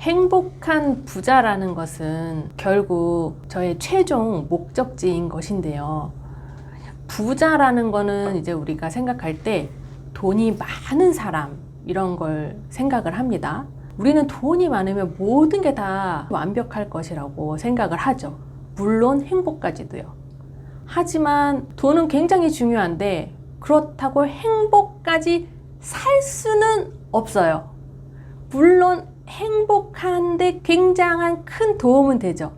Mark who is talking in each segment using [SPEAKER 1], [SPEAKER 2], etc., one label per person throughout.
[SPEAKER 1] 행복한 부자라는 것은 결국 저의 최종 목적지인 것인데요. 부자라는 거는 이제 우리가 생각할 때 돈이 많은 사람 이런 걸 생각을 합니다. 우리는 돈이 많으면 모든 게 다 완벽할 것이라고 생각을 하죠. 물론 행복까지도요. 하지만 돈은 굉장히 중요한데 그렇다고 행복까지 살 수는 없어요. 물론 행복한데 굉장한 큰 도움은 되죠.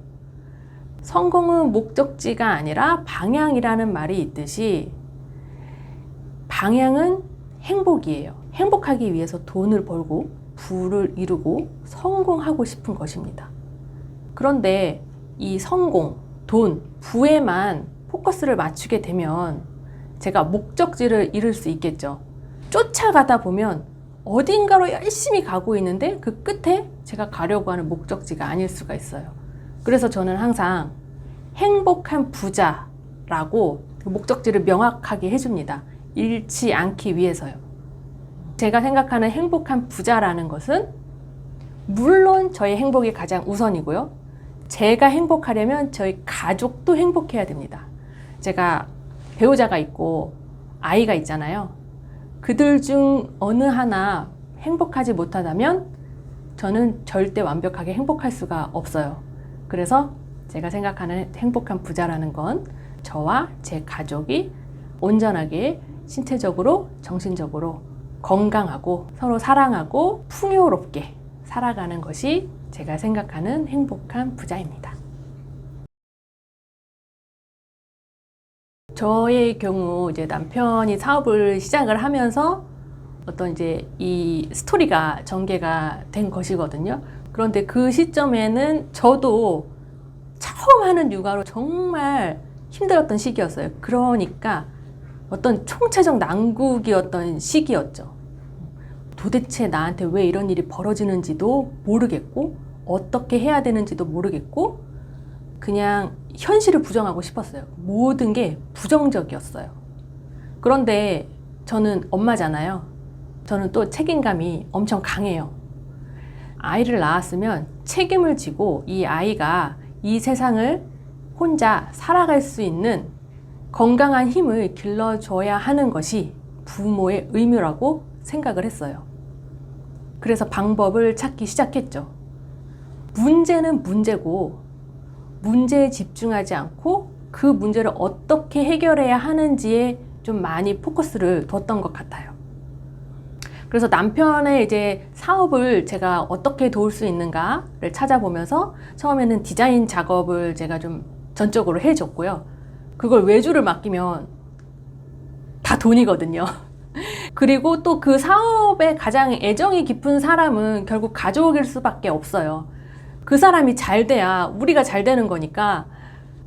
[SPEAKER 1] 성공은 목적지가 아니라 방향이라는 말이 있듯이 방향은 행복이에요. 행복하기 위해서 돈을 벌고 부를 이루고 성공하고 싶은 것입니다. 그런데 이 성공, 돈, 부에만 포커스를 맞추게 되면 제가 목적지를 잃을 수 있겠죠. 쫓아가다 보면 어딘가로 열심히 가고 있는데 그 끝에 제가 가려고 하는 목적지가 아닐 수가 있어요. 그래서 저는 항상 행복한 부자라고 그 목적지를 명확하게 해줍니다. 잃지 않기 위해서요. 제가 생각하는 행복한 부자라는 것은 물론 저의 행복이 가장 우선이고요. 제가 행복하려면 저희 가족도 행복해야 됩니다. 제가 배우자가 있고 아이가 있잖아요. 그들 중 어느 하나 행복하지 못하다면 저는 절대 완벽하게 행복할 수가 없어요. 그래서 제가 생각하는 행복한 부자라는 건 저와 제 가족이 온전하게 신체적으로, 정신적으로 건강하고 서로 사랑하고 풍요롭게 살아가는 것이 제가 생각하는 행복한 부자입니다. 저의 경우 이제 남편이 사업을 시작을 하면서 어떤 이제 이 스토리가 전개가 된 것이거든요. 그런데 그 시점에는 저도 처음 하는 육아로 정말 힘들었던 시기였어요. 그러니까 어떤 총체적 난국이었던 시기였죠. 도대체 나한테 왜 이런 일이 벌어지는지도 모르겠고 어떻게 해야 되는지도 모르겠고 그냥 현실을 부정하고 싶었어요. 모든 게 부정적이었어요. 그런데 저는 엄마잖아요. 저는 또 책임감이 엄청 강해요. 아이를 낳았으면 책임을 지고 이 아이가 이 세상을 혼자 살아갈 수 있는 건강한 힘을 길러줘야 하는 것이 부모의 의무라고 생각을 했어요. 그래서 방법을 찾기 시작했죠. 문제는 문제고 문제에 집중하지 않고 그 문제를 어떻게 해결해야 하는지에 좀 많이 포커스를 뒀던 것 같아요. 그래서 남편의 이제 사업을 제가 어떻게 도울 수 있는가를 찾아보면서 처음에는 디자인 작업을 제가 좀 전적으로 해줬고요. 그걸 외주를 맡기면 다 돈이거든요. 그리고 또 그 사업에 가장 애정이 깊은 사람은 결국 가족일 수밖에 없어요. 그 사람이 잘 돼야 우리가 잘 되는 거니까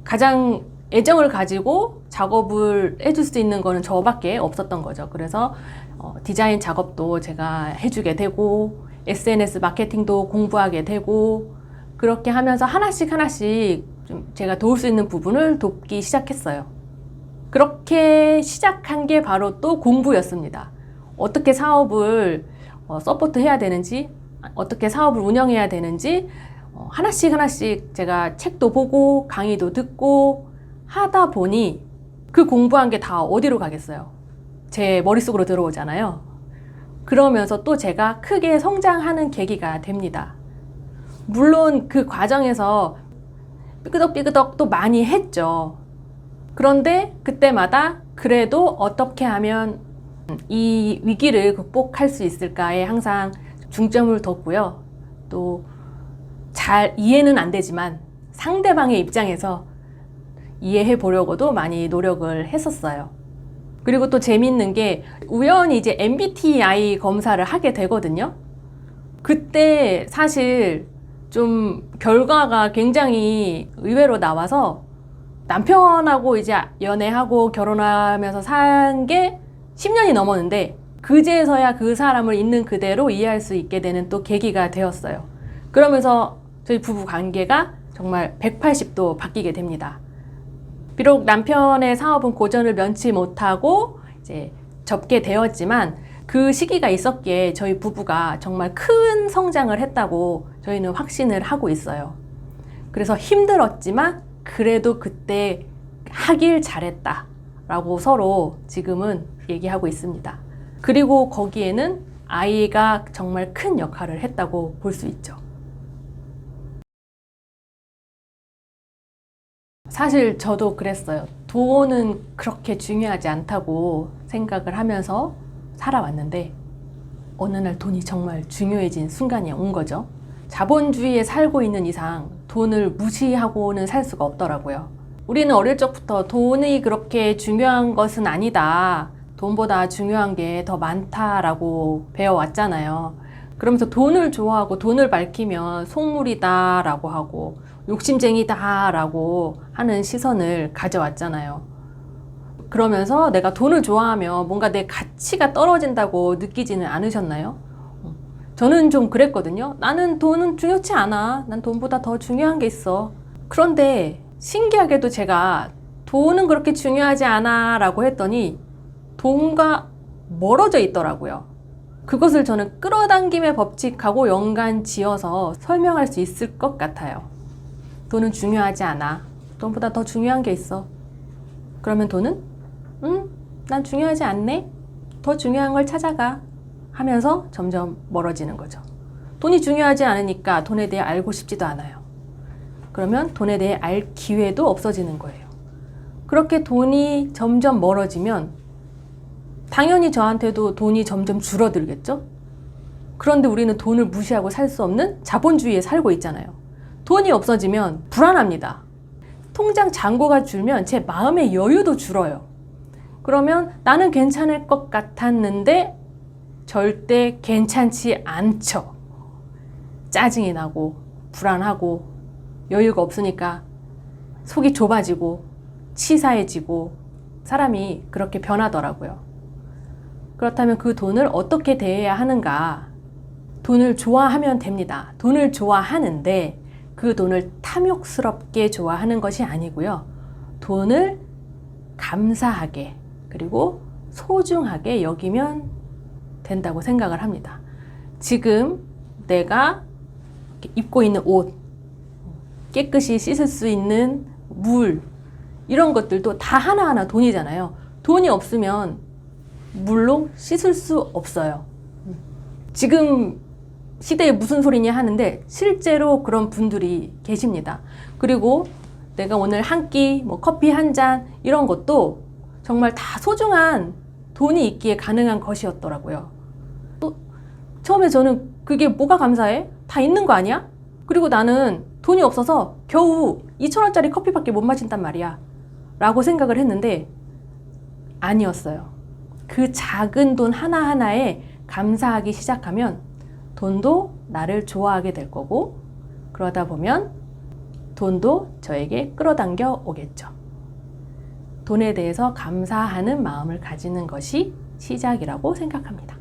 [SPEAKER 1] 가장 애정을 가지고 작업을 해줄 수 있는 거는 저밖에 없었던 거죠. 그래서 디자인 작업도 제가 해주게 되고 SNS 마케팅도 공부하게 되고 그렇게 하면서 하나씩 좀 제가 도울 수 있는 부분을 돕기 시작했어요. 그렇게 시작한 게 바로 또 공부였습니다. 어떻게 사업을 서포트 해야 되는지, 어떻게 사업을 운영해야 되는지 하나씩 제가 책도 보고 강의도 듣고 하다 보니 그 공부한 게 다 어디로 가겠어요? 제 머릿속으로 들어오잖아요. 그러면서 또 제가 크게 성장하는 계기가 됩니다. 물론 그 과정에서 삐그덕삐그덕 또 많이 했죠. 그런데 그때마다 그래도 어떻게 하면 이 위기를 극복할 수 있을까에 항상 중점을 뒀고요. 또 잘 이해는 안 되지만 상대방의 입장에서 이해해 보려고도 많이 노력을 했었어요. 그리고 또 재밌는 게 우연히 이제 MBTI 검사를 하게 되거든요. 그때 사실 좀 결과가 굉장히 의외로 나와서 남편하고 이제 연애하고 결혼하면서 산 게 10년이 넘었는데 그제서야 그 사람을 있는 그대로 이해할 수 있게 되는 또 계기가 되었어요. 그러면서 저희 부부 관계가 정말 180도 바뀌게 됩니다. 비록 남편의 사업은 고전을 면치 못하고 이제 접게 되었지만 그 시기가 있었기에 저희 부부가 정말 큰 성장을 했다고 저희는 확신을 하고 있어요. 그래서 힘들었지만 그래도 그때 하길 잘했다 라고 서로 지금은 얘기하고 있습니다. 그리고 거기에는 아이가 정말 큰 역할을 했다고 볼 수 있죠. 사실 저도 그랬어요. 돈은 그렇게 중요하지 않다고 생각을 하면서 살아왔는데 어느 날 돈이 정말 중요해진 순간이 온 거죠. 자본주의에 살고 있는 이상 돈을 무시하고는 살 수가 없더라고요. 우리는 어릴 적부터 돈이 그렇게 중요한 것은 아니다. 돈보다 중요한 게 더 많다라고 배워왔잖아요. 그러면서 돈을 좋아하고 돈을 밝히면 속물이다라고 하고 욕심쟁이다라고 하는 시선을 가져왔잖아요. 그러면서 내가 돈을 좋아하면 뭔가 내 가치가 떨어진다고 느끼지는 않으셨나요? 저는 좀 그랬거든요. 나는 돈은 중요치 않아. 난 돈보다 더 중요한 게 있어. 그런데 신기하게도 제가 돈은 그렇게 중요하지 않아 라고 했더니 돈과 멀어져 있더라고요. 그것을 저는 끌어당김의 법칙하고 연관 지어서 설명할 수 있을 것 같아요. 돈은 중요하지 않아. 돈보다 더 중요한 게 있어. 그러면 돈은? 난 중요하지 않네? 더 중요한 걸 찾아가. 하면서 점점 멀어지는 거죠. 돈이 중요하지 않으니까 돈에 대해 알고 싶지도 않아요. 그러면 돈에 대해 알 기회도 없어지는 거예요. 그렇게 돈이 점점 멀어지면 당연히 저한테도 돈이 점점 줄어들겠죠? 그런데 우리는 돈을 무시하고 살 수 없는 자본주의에 살고 있잖아요. 돈이 없어지면 불안합니다. 통장 잔고가 줄면 제 마음의 여유도 줄어요. 그러면 나는 괜찮을 것 같았는데 절대 괜찮지 않죠. 짜증이 나고 불안하고 여유가 없으니까 속이 좁아지고 치사해지고 사람이 그렇게 변하더라고요. 그렇다면 그 돈을 어떻게 대해야 하는가? 돈을 좋아하면 됩니다. 돈을 좋아하는데 그 돈을 탐욕스럽게 좋아하는 것이 아니고요. 돈을 감사하게 그리고 소중하게 여기면 된다고 생각을 합니다. 지금 내가 입고 있는 옷, 깨끗이 씻을 수 있는 물, 이런 것들도 다 하나하나 돈이잖아요. 돈이 없으면 물로 씻을 수 없어요. 지금 시대에 무슨 소리냐 하는데 실제로 그런 분들이 계십니다. 그리고 내가 오늘 한 끼, 커피 한 잔 이런 것도 정말 다 소중한 돈이 있기에 가능한 것이었더라고요. 처음에 저는 그게 뭐가 감사해? 다 있는 거 아니야? 그리고 나는 돈이 없어서 겨우 2,000원짜리 커피밖에 못 마신단 말이야 라고 생각을 했는데 아니었어요. 그 작은 돈 하나하나에 감사하기 시작하면 돈도 나를 좋아하게 될 거고 그러다 보면 돈도 저에게 끌어당겨 오겠죠. 돈에 대해서 감사하는 마음을 가지는 것이 시작이라고 생각합니다.